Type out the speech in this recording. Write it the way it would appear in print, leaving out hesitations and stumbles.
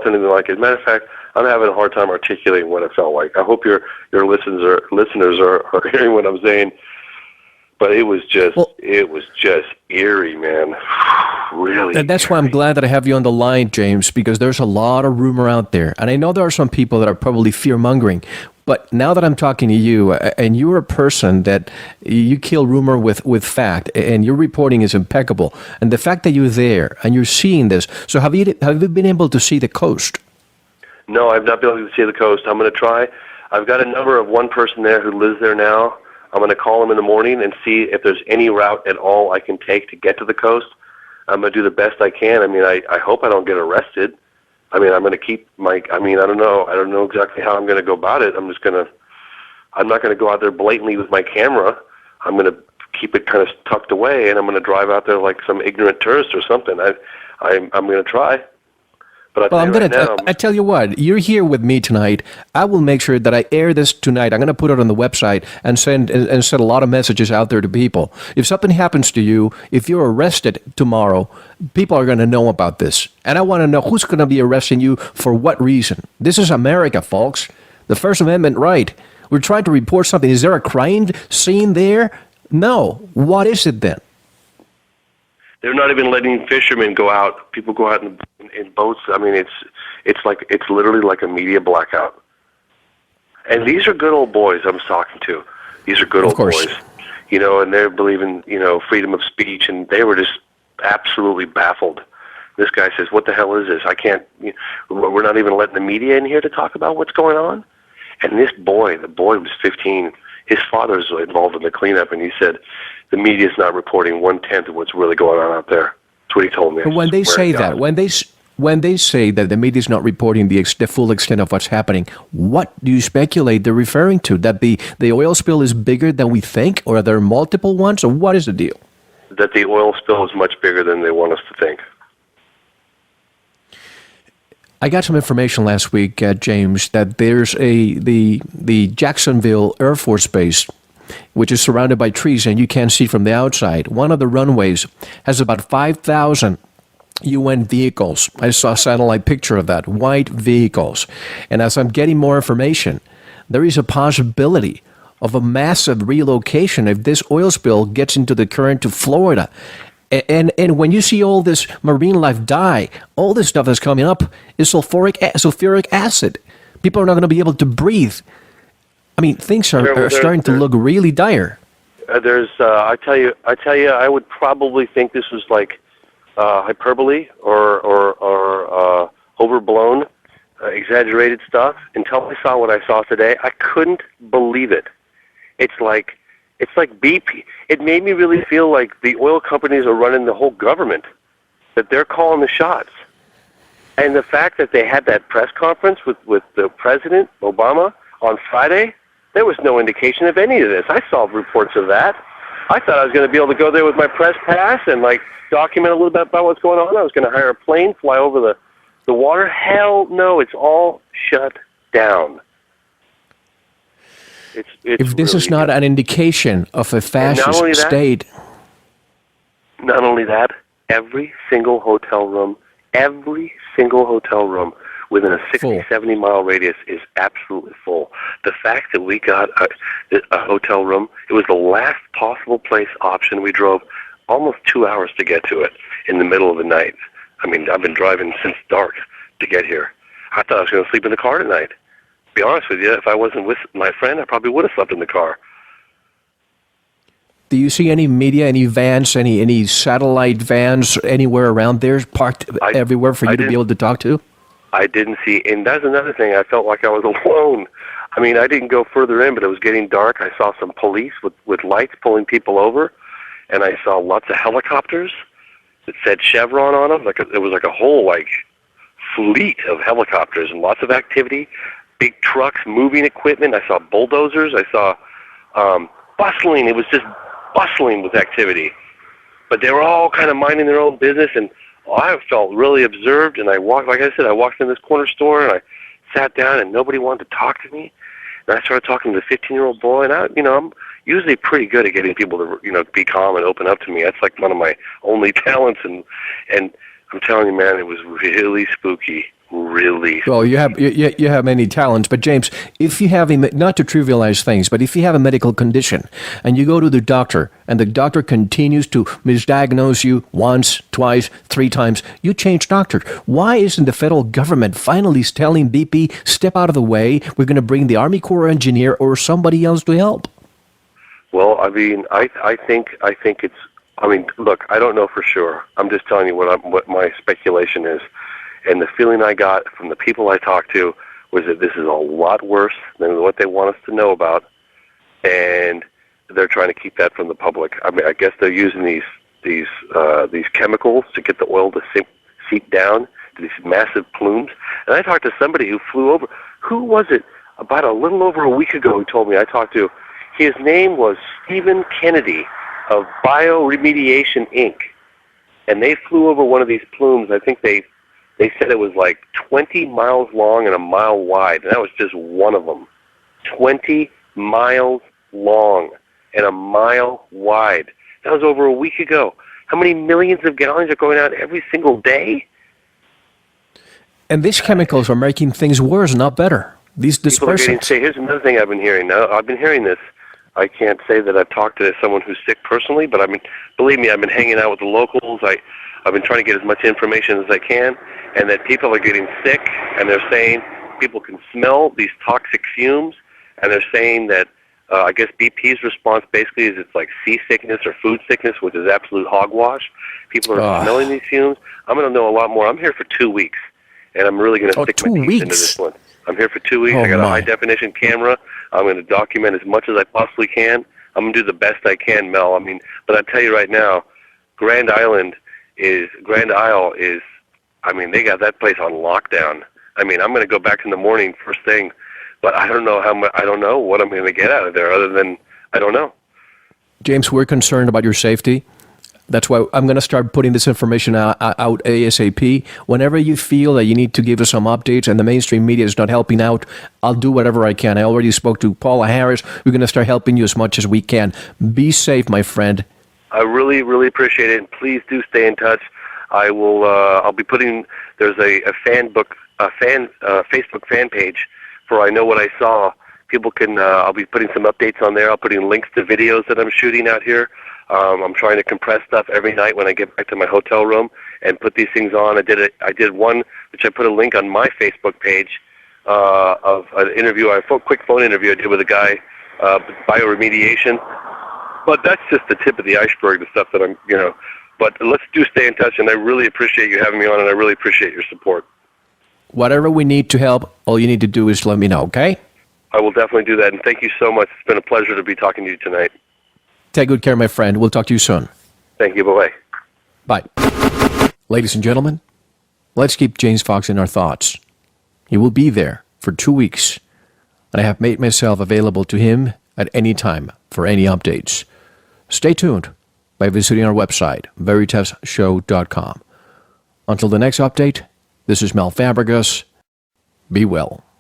anything like it. As a matter of fact, I'm having a hard time articulating what it felt like. I hope your listeners are hearing what I'm saying. But it was just eerie, man. Really. And that's why I'm glad that I have you on the line, James, because there's a lot of rumor out there. And I know there are some people that are probably fear-mongering. But now that I'm talking to you, and you're a person that you kill rumor with fact, and your reporting is impeccable, and the fact that you're there and you're seeing this, so have you been able to see the coast? No, I've not been able to see the coast. I'm going to try. I've got a number of one person there who lives there now. I'm going to call him in the morning and see if there's any route at all I can take to get to the coast. I'm going to do the best I can. I mean, I hope I don't get arrested. I mean, I'm going to keep I don't know. I don't know exactly how I'm going to go about it. I'm not going to go out there blatantly with my camera. I'm going to keep it kind of tucked away, and I'm going to drive out there like some ignorant tourist or something. I'm going to try. But I tell you what, you're here with me tonight. I will make sure that I air this tonight. I'm going to put it on the website and send a lot of messages out there to people. If something happens to you, if you're arrested tomorrow, people are going to know about this. And I want to know who's going to be arresting you for what reason. This is America, folks. The First Amendment right. We're trying to report something. Is there a crime scene there? No. What is it then? They're not even letting fishermen go out. People go out in boats. I mean, it's literally like a media blackout. And these are good old boys I'm talking to. These are good old boys, and they're believing, freedom of speech, and they were just absolutely baffled. This guy says, "What the hell is this? I can't. We're not even letting the media in here to talk about what's going on." And the boy was 15. His father's involved in the cleanup, and he said, the media's not reporting 1/10 of what's really going on out there. That's what he told me. But when they say that, when they say that the media's not reporting the full extent of what's happening, what do you speculate they're referring to? That the oil spill is bigger than we think, or are there multiple ones, or what is the deal? That the oil spill is much bigger than they want us to think. I got some information last week, James, that there's the Jacksonville Air Force Base, which is surrounded by trees and you can't see from the outside. One of the runways has about 5,000 UN vehicles. I saw a satellite picture of that, white vehicles. And as I'm getting more information, there is a possibility of a massive relocation if this oil spill gets into the current to Florida. And when you see all this marine life die, all this stuff that's coming up is sulfuric acid. People are not going to be able to breathe. I mean, things are starting to look really dire. I tell you, I would probably think this was like hyperbole or overblown, exaggerated stuff. Until I saw what I saw today, I couldn't believe it. It's like BP. It made me really feel like the oil companies are running the whole government, that they're calling the shots. And the fact that they had that press conference with the President, Obama, on Friday, there was no indication of any of this. I saw reports of that. I thought I was going to be able to go there with my press pass and document a little bit about what's going on. I was going to hire a plane, fly over the water. Hell no, it's all shut down. If this is not an indication of a fascist state. Not only that, every single hotel room within a 60, 70-mile radius is absolutely full. The fact that we got a hotel room, it was the last possible place option. We drove almost 2 hours to get to it in the middle of the night. I mean, I've been driving since dark to get here. I thought I was going to sleep in the car tonight. To be honest with you, if I wasn't with my friend, I probably would have slept in the car. Do you see any media, any vans, any satellite vans anywhere around there parked everywhere for you to be able to talk to? I didn't see, and that's another thing. I felt like I was alone. I mean, I didn't go further in, but it was getting dark. I saw some police with lights pulling people over, and I saw lots of helicopters that said Chevron on them. It was like a whole fleet of helicopters and lots of activity. Big trucks, moving equipment. I saw bulldozers. I saw bustling. It was just bustling with activity. But they were all kind of minding their own business, and I felt really observed. And I walked in this corner store, and I sat down, and nobody wanted to talk to me. And I started talking to the 15-year-old boy, and I'm usually pretty good at getting people to, be calm and open up to me. That's like one of my only talents, and I'm telling you, man, it was really spooky. really. Well, you have many talents, but James, if you have not to trivialize things, but if you have a medical condition and you go to the doctor and the doctor continues to misdiagnose you once, twice, three times, you change doctor. Why isn't the federal government finally telling BP, step out of the way? We're going to bring the Army Corps engineer or somebody else to help. Well, I mean, I think it's. I mean, look, I don't know for sure. I'm just telling you what my speculation is. And the feeling I got from the people I talked to was that this is a lot worse than what they want us to know about, and they're trying to keep that from the public. I mean, I guess they're using these chemicals to get the oil to seep down to these massive plumes. And I talked to somebody who flew over. Who was it? About a little over a week ago, who told me I talked to. His name was Stephen Kennedy of Bioremediation Inc. And they flew over one of these plumes. I think they said it was like 20 miles long and a mile wide, and that was just one of them. 20 miles long and a mile wide. That was over a week ago. How many millions of gallons are going out every single day? And these chemicals are making things worse, not better. These dispersants. Here's another thing I've been hearing. Now, I've been hearing this. I can't say that I've talked to someone who's sick personally, but I mean, believe me, I've been hanging out with the locals. I've been trying to get as much information as I can, and that people are getting sick, and they're saying people can smell these toxic fumes, and they're saying that I guess BP's response basically is it's like seasickness or food sickness, which is absolute hogwash. People are smelling these fumes. I'm going to know a lot more. I'm here for 2 weeks, and I'm really going to stick my teeth into this one. I'm here for 2 weeks. I got a high-definition camera. I'm going to document as much as I possibly can. I'm going to do the best I can, Mel. I mean, but I tell you right now, Grand Isle is, I mean, they got that place on lockdown. I mean, I'm going to go back in the morning first thing, but I don't know I don't know what I'm going to get out of there other than I don't know. James, we're concerned about your safety. That's why I'm going to start putting this information out ASAP. Whenever you feel that you need to give us some updates and the mainstream media is not helping out, I'll do whatever I can. I already spoke to Paula Harris. We're going to start helping you as much as we can. Be safe, my friend. I really, really appreciate it, and please do stay in touch. I will. I'll be putting. There's a Facebook fan page for I Know What I Saw. People can. I'll be putting some updates on there. I'll put in links to videos that I'm shooting out here. I'm trying to compress stuff every night when I get back to my hotel room and put these things on. I did one which I put a link on my Facebook page of an interview, a quick phone interview I did with a guy, bioremediation. But that's just the tip of the iceberg, the stuff that I'm, But let's stay in touch, and I really appreciate you having me on, and I really appreciate your support. Whatever we need to help, all you need to do is let me know, okay? I will definitely do that, and thank you so much. It's been a pleasure to be talking to you tonight. Take good care, my friend. We'll talk to you soon. Thank you. Bye-bye. Bye. Ladies and gentlemen, let's keep James Fox in our thoughts. He will be there for 2 weeks, and I have made myself available to him at any time for any updates. Stay tuned by visiting our website, veritasshow.com. Until the next update, this is Mel Fabregas. Be well.